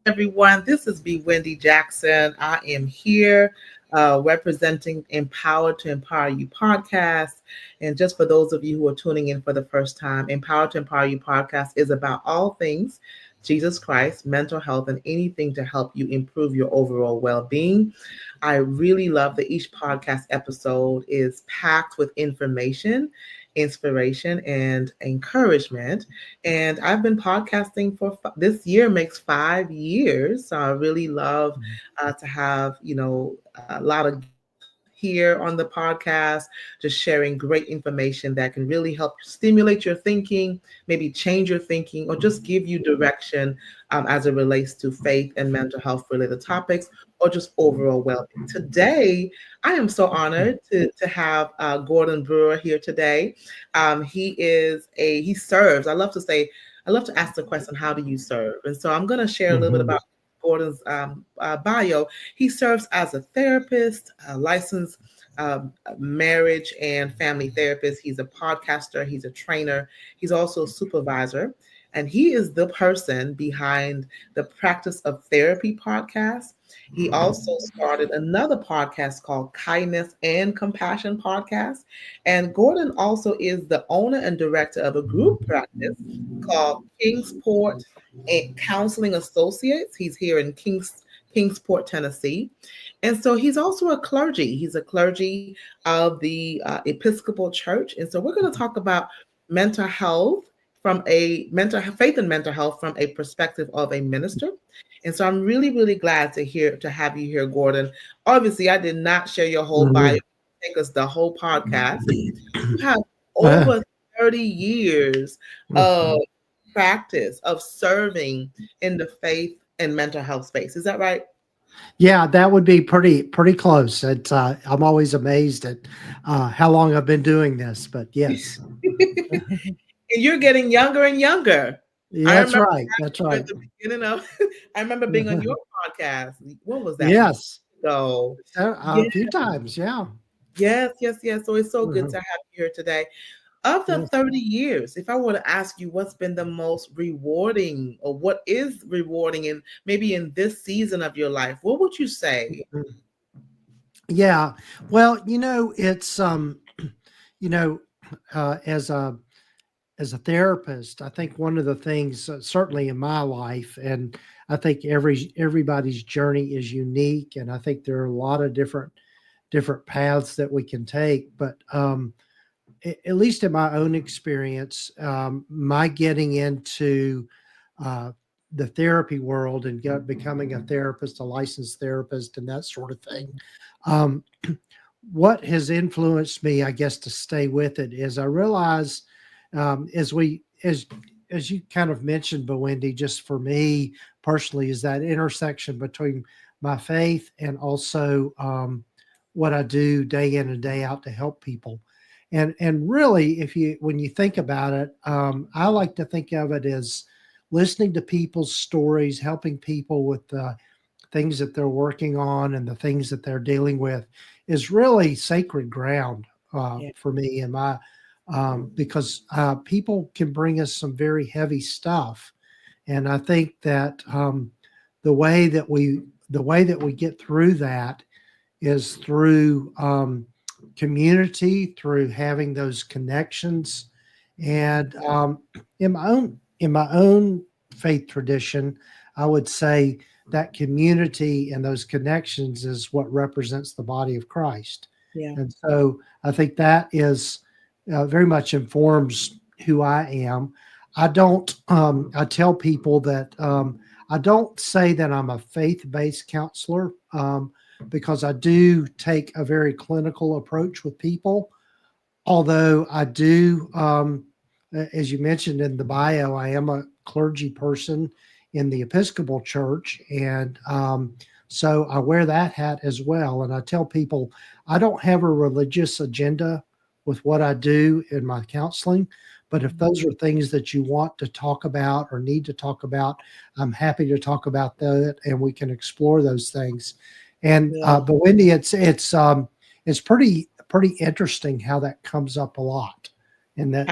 everyone. This is B. Wendy Jackson. I am here representing Empowered to Empower You podcast. And just for those of you who are tuning in for the first time, Empowered to Empower You podcast is about all things Jesus Christ, mental health, and anything to help you improve your overall well being. I really love that each podcast episode is packed with information, inspiration, and encouragement. And I've been podcasting for this year makes 5 years. So I really love to have, a lot of here on the podcast, just sharing great information that can really help stimulate your thinking, maybe change your thinking, or just give you direction as it relates to faith and mental health related topics, or just overall well-being. Today, I am so honored to have Gordon Brewer here today. He serves. I love to ask the question, how do you serve? And so I'm going to share a little bit about Gordon's bio. He serves as a therapist, a licensed marriage and family therapist. He's a podcaster. He's a trainer. He's also a supervisor. And he is the person behind the Practice of Therapy podcast. He also started another podcast called Kindness and Compassion podcast. And Gordon also is the owner and director of a group practice called Kingsport Counseling Associates. He's here in Kingsport, Tennessee. And so he's also a clergy. He's a clergy of the Episcopal Church. And so we're going to talk about mental health faith and mental health from a perspective of a minister. And so I'm really, really glad to have you here, Gordon. Obviously, I did not share your whole bio. Take us the whole podcast. You have over 30 years of practice of serving in the faith and mental health space. Is that right? Yeah, that would be pretty close. I'm always amazed at how long I've been doing this, but yes. And you're getting younger and younger. Yeah, that's right. That's right. At the beginning of, I remember being on your podcast. What was that? Yes. So a few times. Yeah. Yes. So it's so good to have you here today. Of the 30 years, if I were to ask you what's been the most rewarding or what is rewarding in maybe in this season of your life, what would you say? Yeah. Well, it's as a therapist, I think one of the things certainly in my life, and I think everybody's journey is unique, and I think there are a lot of different paths that we can take, but at least in my own experience, my getting into the therapy world and becoming a therapist, a licensed therapist, and that sort of thing. What has influenced me, I guess, to stay with it is I realize, as you kind of mentioned, Wendy, just for me personally, is that intersection between my faith and also what I do day in and day out to help people. And really, when you think about it, I like to think of it as listening to people's stories, helping people with the things that they're working on and the things that they're dealing with is really sacred ground for me and my because people can bring us some very heavy stuff, and I think that the way that we get through that is through community, through having those connections. And in my own faith tradition, I would say that community and those connections is what represents the body of Christ. Yeah. And so I think that is very much informs who I am. I tell people that I don't say that I'm a faith-based counselor, because I do take a very clinical approach with people. Although I do, as you mentioned in the bio, I am a clergy person in the Episcopal Church. And so I wear that hat as well. And I tell people I don't have a religious agenda with what I do in my counseling. But if those are things that you want to talk about or need to talk about, I'm happy to talk about that, and we can explore those things. And but Wendy, it's pretty interesting how that comes up a lot, and that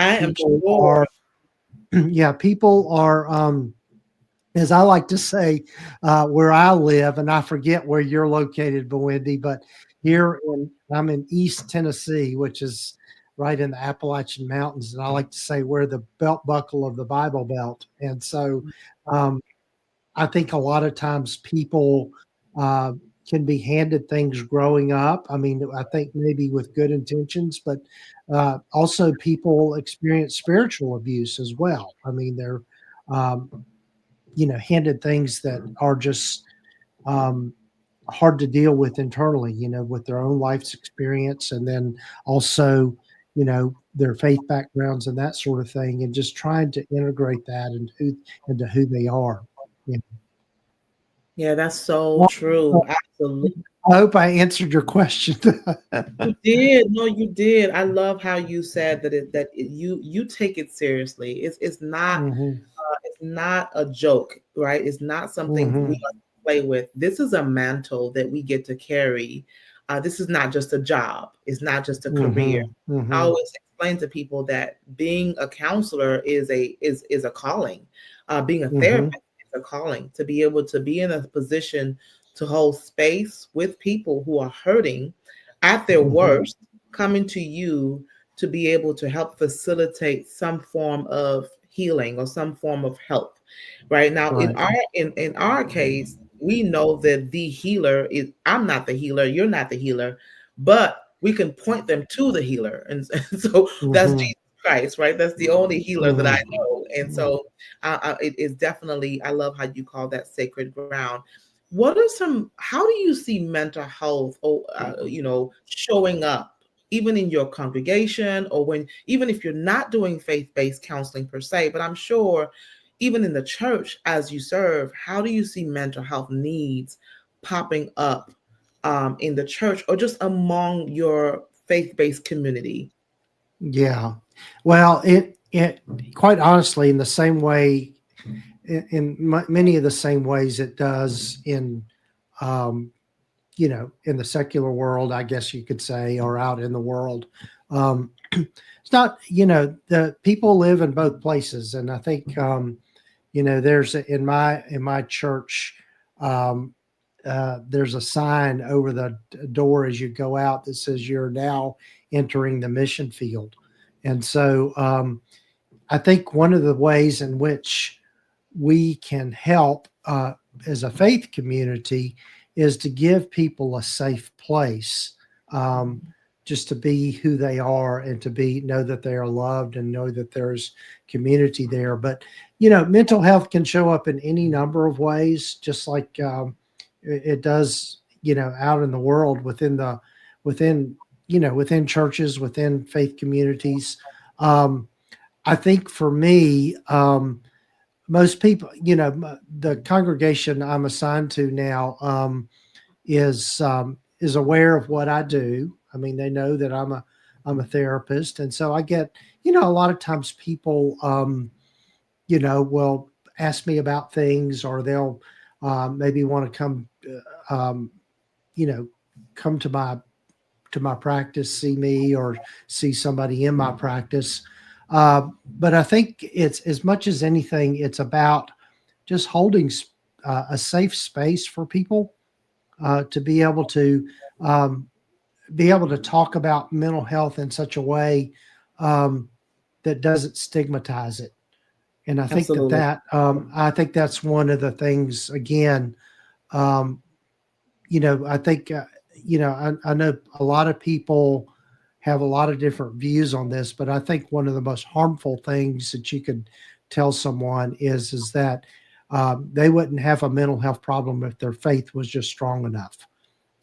people are as I like to say, where I live, and I forget where you're located, Bewendy, but I'm in East Tennessee, which is right in the Appalachian Mountains, and I like to say we're the belt buckle of the Bible Belt. And so, um, I think a lot of times people uh, can be handed things growing up. I mean, I think maybe with good intentions, but also people experience spiritual abuse as well. I mean, they're um, handed things that are just um, hard to deal with internally, with their own life's experience, and then also, their faith backgrounds and that sort of thing, and just trying to integrate that into who they are. You Yeah, that's so know. true. Well, Absolutely. I hope I answered your question. You did. No, you did. I love how you said you take it seriously. Hmm. It's not a joke, right? It's not something we Hmm. like to play with. This is a mantle that we get to carry. This is not just a job. It's not just a career. Hmm. I Hmm. always explain to people that being a counselor is a calling. Being a Hmm. therapist is a calling. To be able to be in a position to hold space with people who are hurting at their Hmm. worst, coming to you to be able to help facilitate some form of healing or some form of help. Right now, Right. in our case, we know that the healer is, I'm not the healer, you're not the healer, but we can point them to the healer. And so that's Hmm. Jesus Christ, right? That's the only healer that I know. And Hmm. so it is definitely, I love how you call that sacred ground. What are some, how do you see mental health, or, showing up even in your congregation, or when, even if you're not doing faith-based counseling per se, but I'm sure even in the church as you serve, how do you see mental health needs popping up in the church or just among your faith-based community? Yeah. Well, it quite honestly, in the same way, many of the same ways it does um, in the secular world, I guess you could say, or out in the world. It's not, the people live in both places, and I think, there's in my church, um, there's a sign over the door as you go out that says you're now entering the mission field, and so I think one of the ways in which we can help as a faith community is to give people a safe place, um, just to be who they are and to be know that they are loved and know that there's community there. But mental health can show up in any number of ways, just like it does, out in the world within within churches, within faith communities. Um, I think for me, most people, the congregation I'm assigned to now is aware of what I do. I mean, they know that I'm a therapist, and so I get, a lot of times people, will ask me about things, or they'll maybe want to come, you know, come to my practice, see me, or see somebody in my practice. But I think it's, as much as anything, it's about just holding a safe space for people to um, be able to talk about mental health in such a way um, that doesn't stigmatize it. And I think that Absolutely. that I think that's one of the things. Again, um, I think I know a lot of people have a lot of different views on this, but I think one of the most harmful things that you could tell someone is that they wouldn't have a mental health problem if their faith was just strong enough.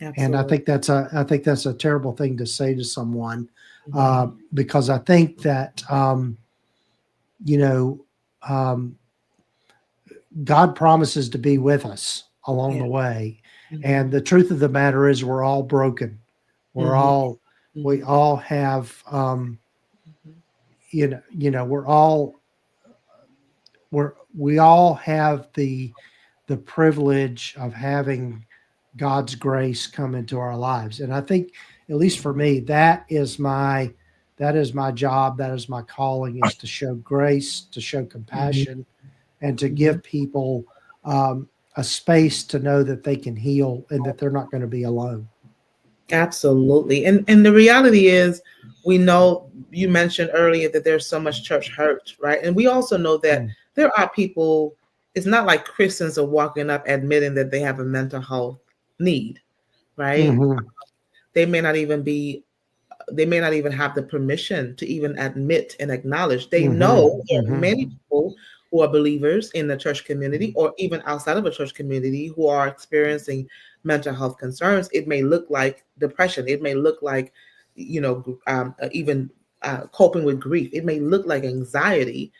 And I Absolutely. think that's a terrible thing to say to someone, Mhm. because I think that you know um, God promises to be with us along Yeah. the way. And Mhm. the truth of the matter is we're all broken. We're Mhm. all we Mhm. all have Mhm. we're all we all have the privilege of having God's grace come into our lives. And I think, at least for me, that is my job, that is my calling, is to show grace, to show Mhm. compassion, and to Mhm. give people. a space to know that they can heal and that they're not going to be alone. Absolutely. And the reality is, we know you mentioned earlier that there's so much church hurt, right? And we also know that Mm. there are people, it's not like Christians are walking up admitting that they have a mental health need, right? Mm-hmm. They may not even be, they may not even have the permission to even admit and acknowledge. They Mm-hmm. know there are Mm-hmm. many people who are believers in the church community or even outside of a church community who are experiencing mental health concerns. It may look like depression. It may look like, even coping with grief. It may look like anxiety,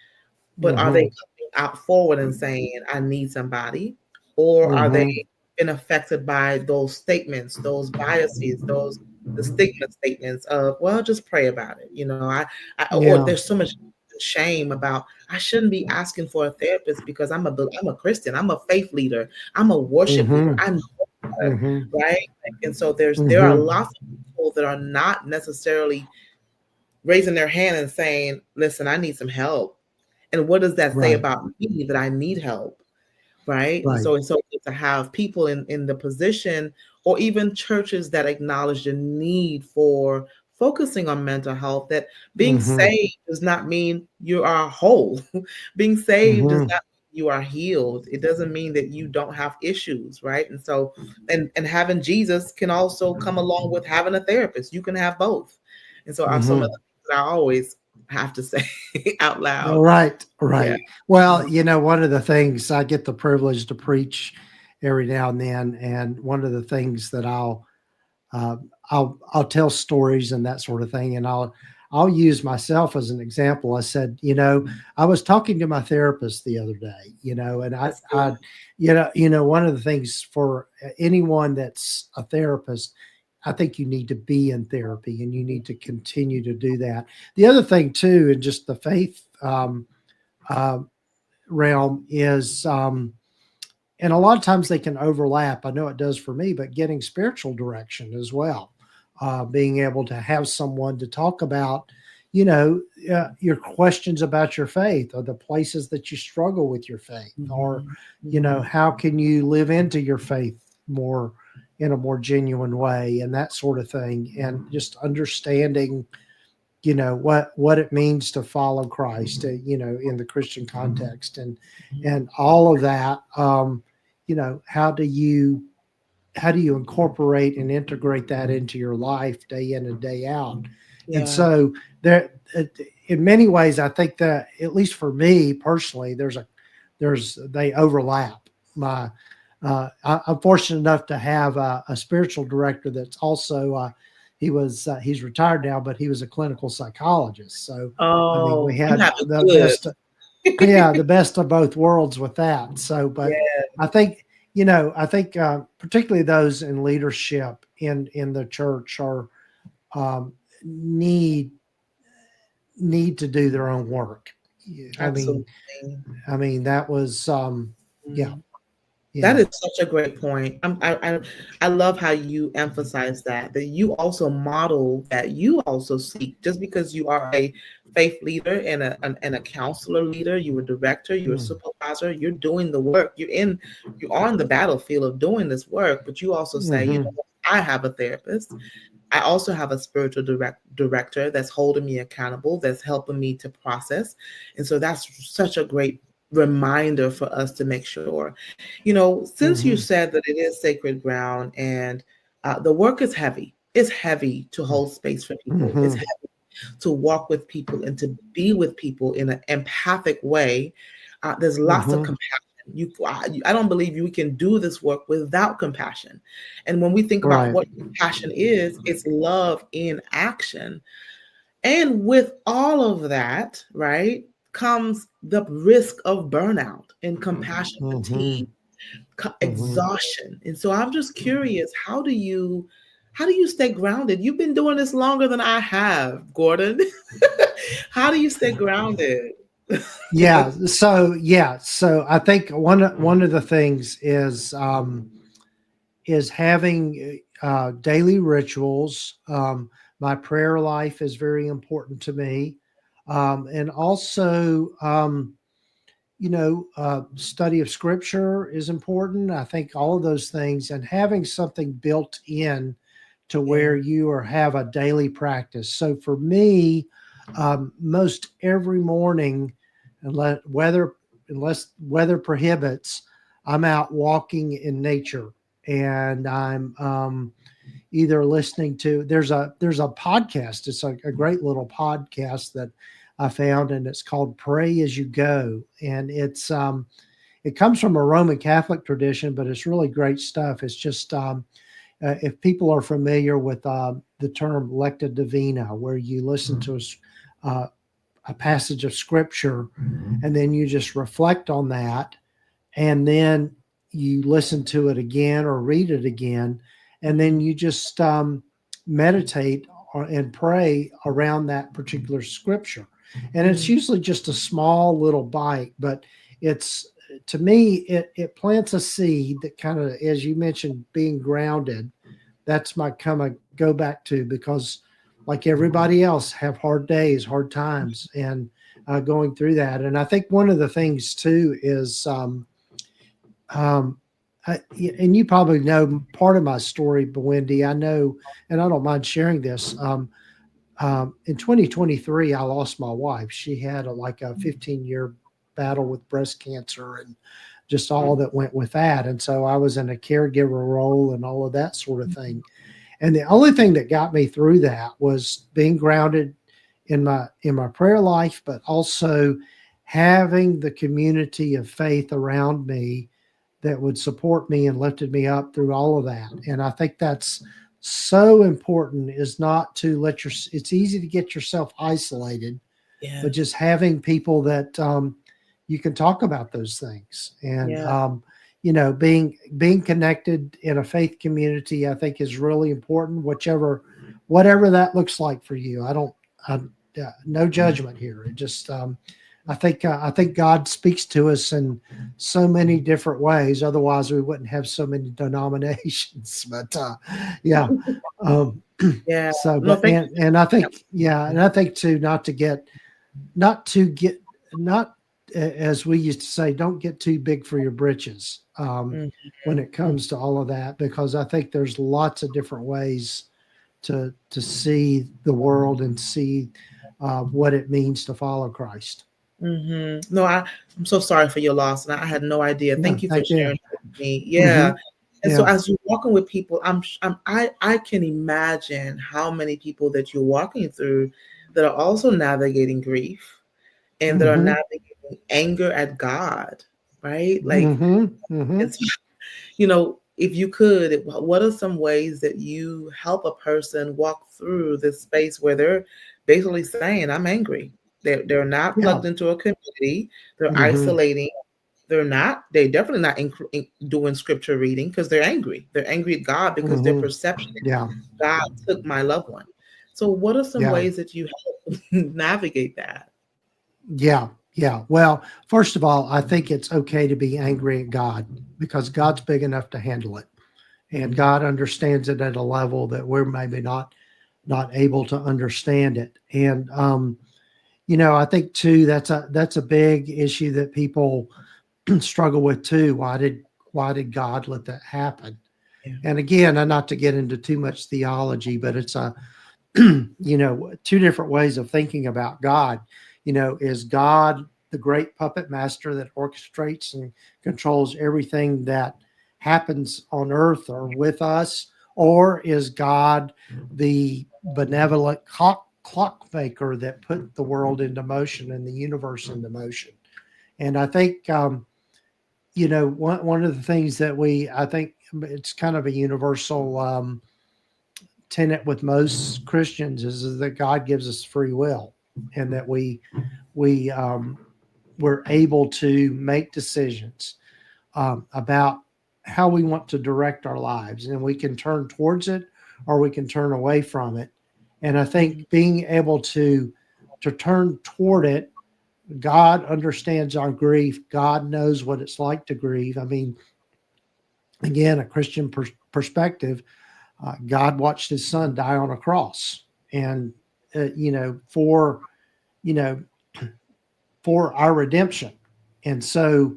but are they Mm-hmm. coming out forward and saying, I need somebody? Or are they Mm-hmm. been affected by those statements, those biases, those the stigma statements of, well, just pray about it. Or Yeah. there's so much shame about, I shouldn't be asking for a therapist because I'm a Christian, I'm a faith leader, I'm a worship leader, Mm-hmm. I know God, Mm-hmm. right? And so there are Mm-hmm. lots of people that are not necessarily raising their hand and saying, listen, I need some help. And what does that say Right. about me that I need help? Right. And Right. so it's so good to have people in the position, or even churches that acknowledge the need for focusing on mental health, that being Mm-hmm. saved does not mean you are whole. Being saved does Mm-hmm. not mean you are healed. It doesn't mean that you don't have issues, right? And so, and having Jesus can also come along with having a therapist. You can have both. And so are some of the Mm-hmm. things that I always have to say out loud. Right, Yeah. right. Well, one of the things I get the privilege to preach every now and then, and one of the things that uh, I'll tell stories and that sort of thing, and I'll use myself as an example. I said, I was talking to my therapist the other day, and That's good. one of the things for anyone that's a therapist, I think you need to be in therapy and you need to continue to do that. The other thing too, and just the faith uh, realm is, and a lot of times they can overlap. I know it does for me, but getting spiritual direction as well, being able to have someone to talk about, your questions about your faith, or the places that you struggle with your faith, or Mhm. Mhm. how can you live into your faith more in a more genuine way, and that sort of thing, and just understanding what it means to follow Christ, in the Christian context, and all of that. How do you incorporate and integrate that into your life day in and day out? And Yeah. so there, in many ways, I think that, at least for me personally, they overlap. I'm fortunate enough to have a spiritual director that's also, he's retired now, but he was a clinical psychologist. So, I mean, we Oh, you had have it the good. best, yeah, the best of both worlds with that. So, but Yeah, I think, particularly those in leadership in the church are, um, need need to do their own work. Yeah, absolutely. I mean that was, yeah, Mm. That yeah. is such a great point. I love how you emphasize that you also model that you also seek, just because you are a faith leader and a counselor leader, you're a director, you're a Mm, supervisor, you're doing the work, you're on the battlefield of doing this work, but you also say, mhm, what, I have a therapist. I also have a spiritual director that's holding me accountable, that's helping me to process. And so that's such a great reminder for us to make sure. Since you mhm, said that it is sacred ground, and the work is heavy, it's heavy to mm, hold space for people. It's mhm, heavy to walk with people and to be with people in an empathic way. There's lots of mhm, compassion. I don't believe you can do this work without compassion. And when we think about right. what compassion is, it's love in action. And with all of that, right, comes the risk of burnout and compassion fatigue, Mhm, mhm. exhaustion. And so I'm just curious, how do you stay grounded? You've been doing this longer than I have, Gordon. How do you stay grounded? So I think one of the things is having daily rituals. My prayer life is very important to me, and also, study of scripture is important. I think all of those things, and having something built in to Yeah. where you are have a daily practice. So for me, most every morning, unless weather prohibits, I'm out walking in nature, and I'm either listening to there's a podcast. It's a great little podcast that I found, and it's called Pray As You Go, and it comes from a Roman Catholic tradition, but it's really great stuff. It's just if people are familiar with the term lecta divina, where you listen to uh, a passage of scripture and then you just reflect on that, and then you listen to it again or read it again, and then Mhm. you just meditate and pray around that particular scripture. And it's Mhm. usually just a small little bite, but it's to me it plants a seed that kind of, as you mentioned, being grounded. That's my kind of go back to, because like everybody else have hard days, hard times, and going through that. And I think one of the things too is um, and you probably know part of my story, but Wendy, I know, and I don't mind sharing this. In 2023, I lost my wife. She had like a 15-year battle with breast cancer and just all that went with that. And so I was in a caregiver role and all of that sort of thing. And the only thing that got me through that was being grounded in my prayer life, but also having the community of faith around me that would support me and lifted me up through all of that. And I think that's so important, is not to let your, it's easy to get yourself isolated, but Yes. just having people that you can talk about those things. And Yeah. being connected in a faith community, I think, is really important. Whatever that looks like for you. I no judgment here. It just I think God speaks to us in so many different ways. Otherwise, we wouldn't have so many denominations. But yeah. Um, Yeah. so, No, but thank and I think, yeah, and I think too, not to get not as we used to say, don't get too big for your britches you. when it Mhm. comes to all of that, because I think there's lots of different ways to see the world and see what it means to follow Christ. No, I'm so sorry for your loss, and I had no idea. Yeah, Thank you for thank you. sharing it with me. Hmm. Yeah, and so Yeah. as you're walking with people, I can imagine how many people that you're walking through that are also navigating grief and that are Hmm. navigating anger at God, right? Like, Hmm. Hmm. it's if you could, what are some ways that you help a person walk through this space where they're basically saying, "I'm angry." They're not Yeah. plugged into a community. They're Hmm. isolating. They're definitely not doing scripture reading because they're angry. They're angry at God because their Hmm. perception is Yeah. God took my loved one. So, what are some Yeah. ways that you help navigate that? Yeah. Yeah. Well, first of all, I think it's okay to be angry at God, because God's big enough to handle it, and Mhm. God understands it at a level that we're maybe not able to understand it. And I think too, that's a big issue that people struggle with too. Why did God let that happen? Yeah. And again, and not to get into too much theology, but it's a two different ways of thinking about God. Is God the great puppet master that orchestrates and controls everything that happens on earth or with us? Or is God the benevolent clock maker that put the world into motion and the universe into motion? And I think, one of the things that I think it's kind of a universal tenet with most Christians is that God gives us free will, and that we we're able to make decisions about how we want to direct our lives, and we can turn towards it or we can turn away from it. And I Mhm. think being able to turn toward it, God understands our grief. God knows what it's like to grieve. I mean, again, a Christian perspective, God watched His Son die on a cross, and you know, for you know, for our redemption. And so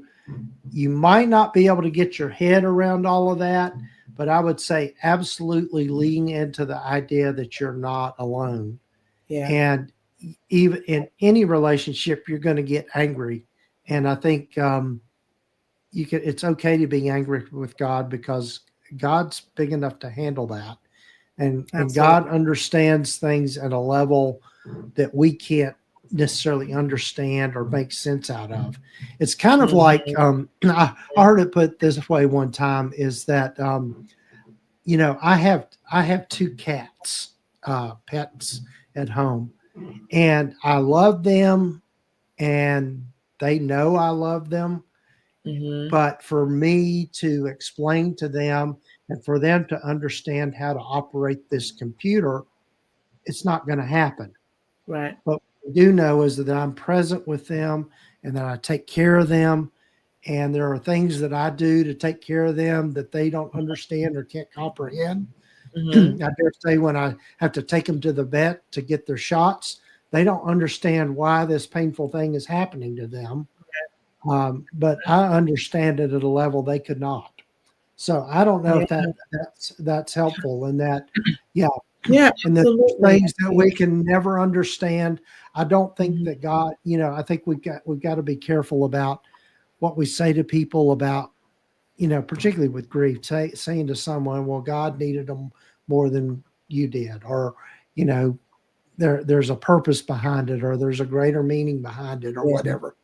you might not be able to get your head around all of that, but I would say absolutely lean into the idea that you're not alone. Yeah. And even in any relationship, you're going to get angry. And I think you can. It's okay to be angry with God because God's big enough to handle that, and God Absolutely. understands things at a level that we can't necessarily understand or make sense out of. It's kind of like Mhm. I heard it put this way one time: is that I have two cats, pets at home, and I love them, and they know I love them. Mhm. But for me to explain to them and for them to understand how to operate this computer, it's not going to happen. Right. But what I do know is that I'm present with them and that I take care of them. And there are things that I do to take care of them that they don't understand or can't comprehend. I Mhm. dare say when I have to take them to the vet to get their shots, they don't understand why this painful thing is happening to them. But I understand it at a level they could not. So I don't know Yeah. if that's helpful in that, yeah. Yeah, And then there's absolutely. things that we can never understand. I don't think Mhm. that God, I think we've got to be careful about what we say to people about, particularly with grief, saying to someone, well, God needed them more than you did, or, you know, there's a purpose behind it, or there's a greater meaning behind it, or Yeah. whatever.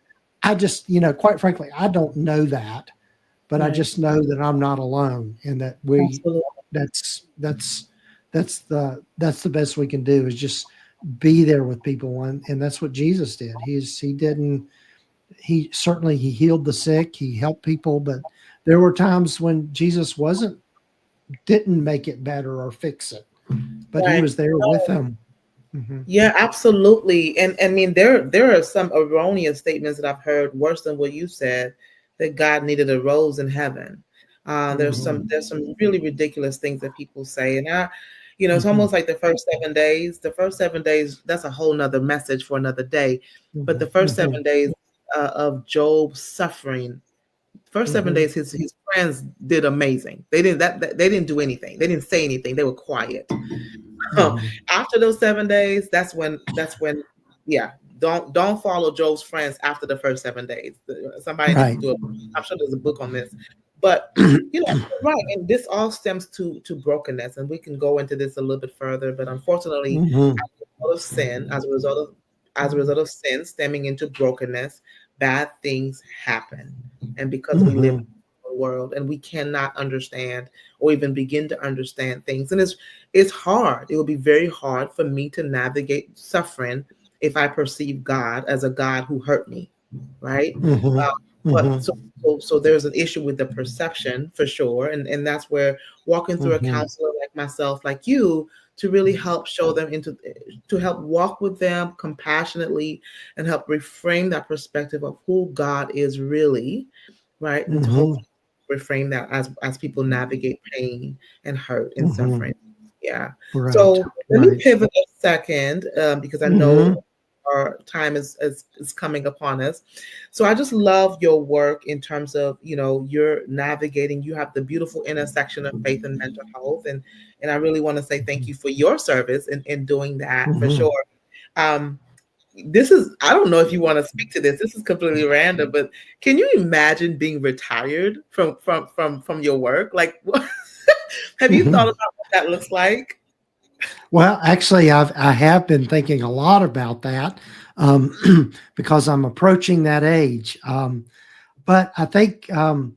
I just, quite frankly, I don't know that, but I Right. just know that I'm not alone, and that Absolutely. that's that's the best we can do is just be there with people, and that's what Jesus did. He didn't he certainly he healed the sick, he helped people, but there were times when Jesus didn't make it better or fix it, but he Right. was there with them. Hmm. Yeah, absolutely. And I mean, there are some erroneous statements that I've heard worse than what you said, that God needed a rose in heaven. Hmm. There's some really ridiculous things that people say, and it's Hmm. almost like the first 7 days. The first 7 days, that's a whole nother message for another day. But the Hmm. first Hmm. 7 days of Job's suffering, first seven Hmm. days, his friends did amazing. They didn't do anything. They didn't say anything. They were quiet. Hmm. After those 7 days, that's when yeah, don't follow Job's friends after the first 7 days. Somebody needs to Right. do it. I'm sure there's a book on this, but right, and this all stems to brokenness, and we can go into this a little bit further. But unfortunately, Hmm. as a result of sin, as a result of sin stemming into brokenness, bad things happen, and because we live in Hmm. a world and we cannot understand or even begin to understand things, and it's hard. It will be very hard for me to navigate suffering if I perceive God as a God who hurt me, right? Hmm. Uh, but Hmm. so there's an issue with the perception for sure, and that's where walking through a Hmm. counselor like myself, like you, to really help show them to help walk with them compassionately and help reframe that perspective of who God is really, right? And to Hmm. hopefully reframe that as people navigate pain and hurt and Hmm. suffering. Yeah. Right. So let me Right. pivot a second, because I know Hmm. our time is coming upon us. So I just love your work in terms of, you're navigating, you have the beautiful intersection of faith and mental health. And I really want to say thank you for your service in doing that for Hmm. sure. Um, this is, I don't know if you want to speak to this. This is completely random, but can you imagine being retired from your work? Like, have you thought Hmm. about what that looks like? Well, actually, I have been thinking a lot about that, because I'm approaching that age. But I think, I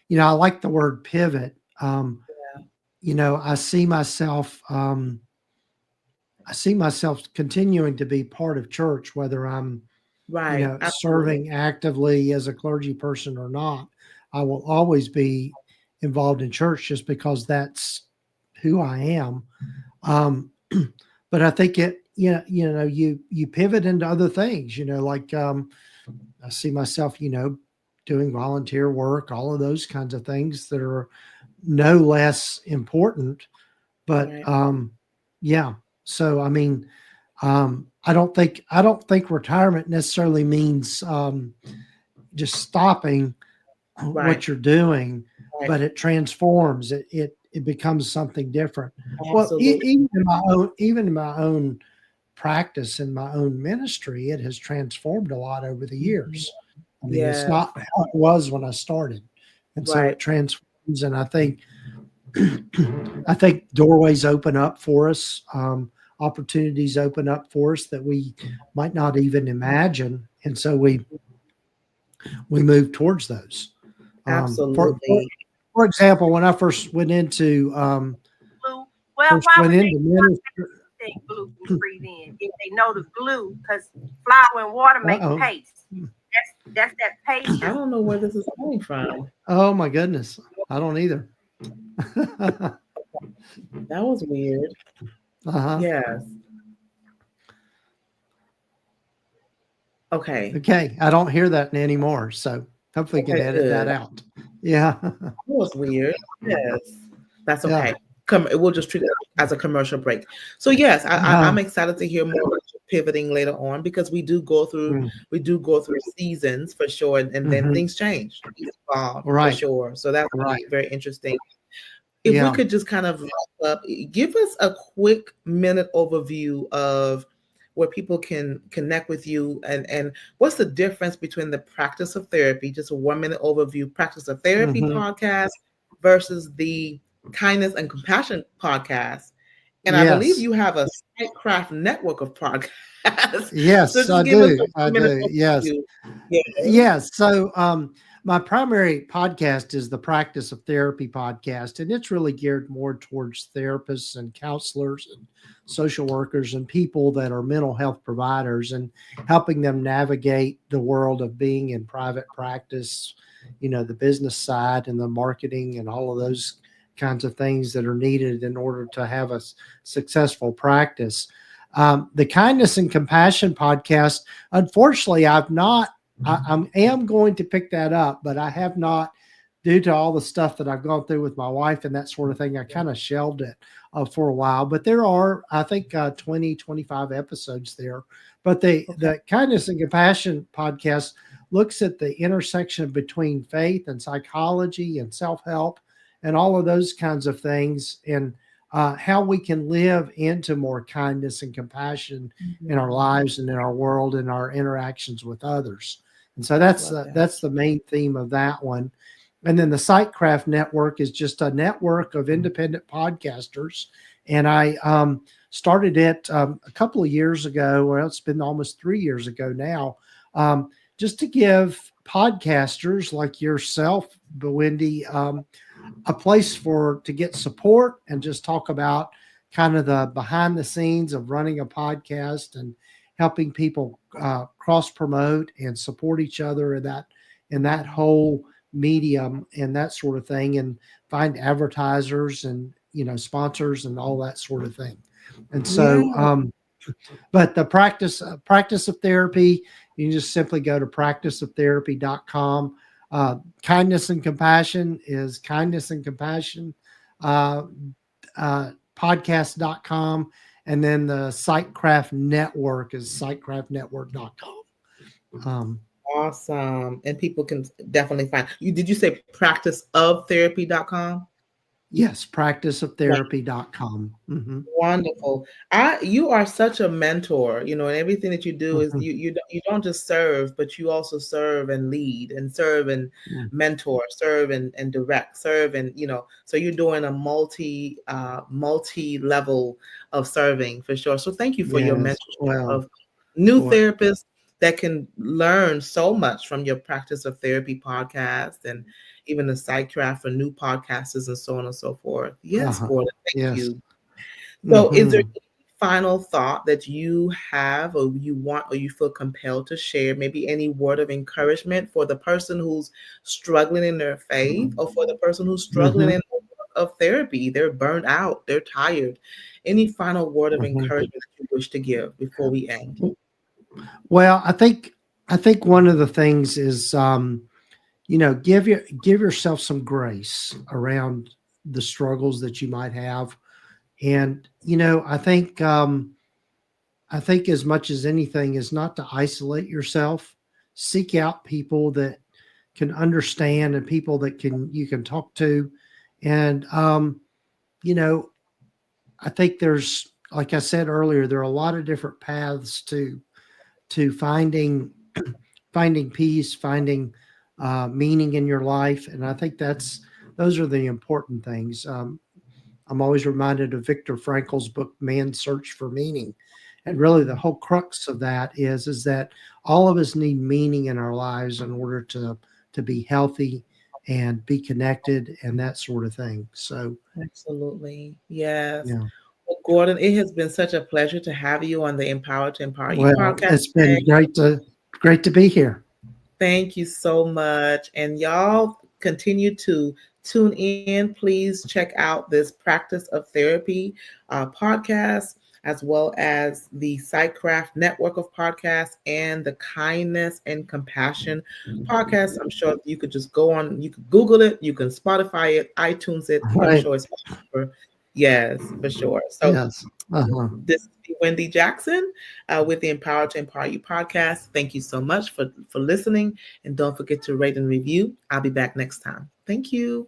like the word pivot. I see myself. I see myself continuing to be part of church, whether I'm, Right, absolutely. serving actively as a clergy person or not. I will always be involved in church just because that's who I am. Um, but I think you pivot into other things, like I see myself, doing volunteer work, all of those kinds of things that are no less important. But Right. yeah, so I mean, I don't think retirement necessarily means just stopping Right. what you're doing, Right. but it transforms. It becomes something different. Well, Absolutely. even in my own practice in my own ministry, it has transformed a lot over the Mhm. years. I mean, it's Yes. not how it was when I started, and so Right. it transforms. And I think I think doorways open up for us, opportunities open up for us that we might not even imagine, and so we move towards those. Um, for for, Absolutely. for example, when I Glue. Well, first why went would into they ministry, think glue can freeze in if they know the glue? Because flour and water uh make oh, paste. That's that paste I is don't know where this is coming from. oh my goodness, I don't either. That was weird. Uh-huh. Yes. Okay. Okay, I don't hear that anymore, so hopefully you can Okay, edit that good. out. Yeah. That was weird. Yes. That's Yeah. okay. We'll just treat it as a commercial break. So yes, I'm Uh, excited to hear more about you pivoting later on because mm, we do go through seasons for sure, and then mhm. things change, things evolve for Right, sure. So that's right. very interesting. If we Yeah. could just kind of wrap up, give us a quick minute overview of where people can connect with you and what's the difference between the practice of therapy, just a 1 minute overview, practice of therapy Mhm. podcast versus the kindness and compassion podcast. And I believe Yes. you have a Craft network of podcasts. So Yes, just I give us a do. I 1 minute do. Yes. overview. Yes. Yes. So, my primary podcast is the Practice of Therapy podcast, and it's really geared more towards therapists and counselors and social workers and people that are mental health providers and helping them navigate the world of being in private practice, the business side and the marketing and all of those kinds of things that are needed in order to have a successful practice. The Kindness and Compassion podcast, unfortunately, I've not am going to pick that up, but I have not, due to all the stuff that I've gone through with my wife and that sort of thing. I kind of shelved it for a while, but there are, I think, 20, 25 episodes there. But Okay. the Kindness and Compassion podcast looks at the intersection between faith and psychology and self help and all of those kinds of things, and how we can live into more kindness and compassion in our Mhm. lives and in our world and our interactions with others. And so Love that. that's the main theme of that one. And then the Sightcraft Network is just a network of independent podcasters. And I started it a couple of years ago. Well, it's been almost 3 years ago now, just to give podcasters like yourself, Wendy, a place for to get support and just talk about kind of the behind the scenes of running a podcast and helping people cross promote and support each other in that whole medium and that sort of thing, and find advertisers and sponsors and all that sort of thing. And Yeah. so but the practice of therapy, you can just simply go to practiceoftherapy.com. Kindness and compassion is kindness and compassion uh, podcast.com. And then the Sightcraft Network is sightcraftnetwork.com. Awesome. And people can definitely find you. Did you say practiceoftherapy.com? Yes, practiceoftherapy.com. Mm-hmm. Wonderful. You are such a mentor, and everything that you do is Mm-hmm. you don't just serve, but you also serve and lead and serve and mentor, serve and direct, serve and so you're doing a multi level of serving for sure. So thank you for your Yes. mentorship of new Well, therapists that can learn so much from your practice of therapy podcast and even the Sidecraft for new podcasters and so on and so forth. Yes, uh-huh. Gordon, thank Yes. you. So, is there Mm-hmm. any final thought that you have, or you want, or you feel compelled to share? Maybe any word of encouragement for the person who's struggling in their faith, or for the person who's struggling Mm-hmm. in the work of therapy? They're burned out, they're tired. Any final word of Mm-hmm. encouragement that you wish to give before we end? Well, I think one of the things is give yourself some grace around the struggles that you might have, and I think as much as anything is not to isolate yourself. Seek out people that can understand and people that you can talk to. And, you know, I think there's, like I said earlier, there are a lot of different paths to finding peace, finding meaning in your life. And I think those are the important things. I'm always reminded of Viktor Frankl's book, Man's Search for Meaning. And really the whole crux of that is that all of us need meaning in our lives in order to be healthy and be connected and that sort of thing. So, Absolutely. Yes. yeah. Well, Gordon, it has been such a pleasure to have you on the Empower to Empower You Well, podcast it's today. been great to be here. Thank you so much. And y'all continue to tune in. Please check out this Practice of Therapy podcast, as well as the Sightcraft network of podcasts and the Kindness and Compassion podcast. I'm sure you could just go on, you could Google it, you can Spotify it, iTunes it. I'm Right. sure it's for, yes, for sure. So Yes. Uh-huh. this is Wendy Jackson with the Empower to Empower You podcast. Thank you so much for listening. And don't forget to rate and review. I'll be back next time. Thank you.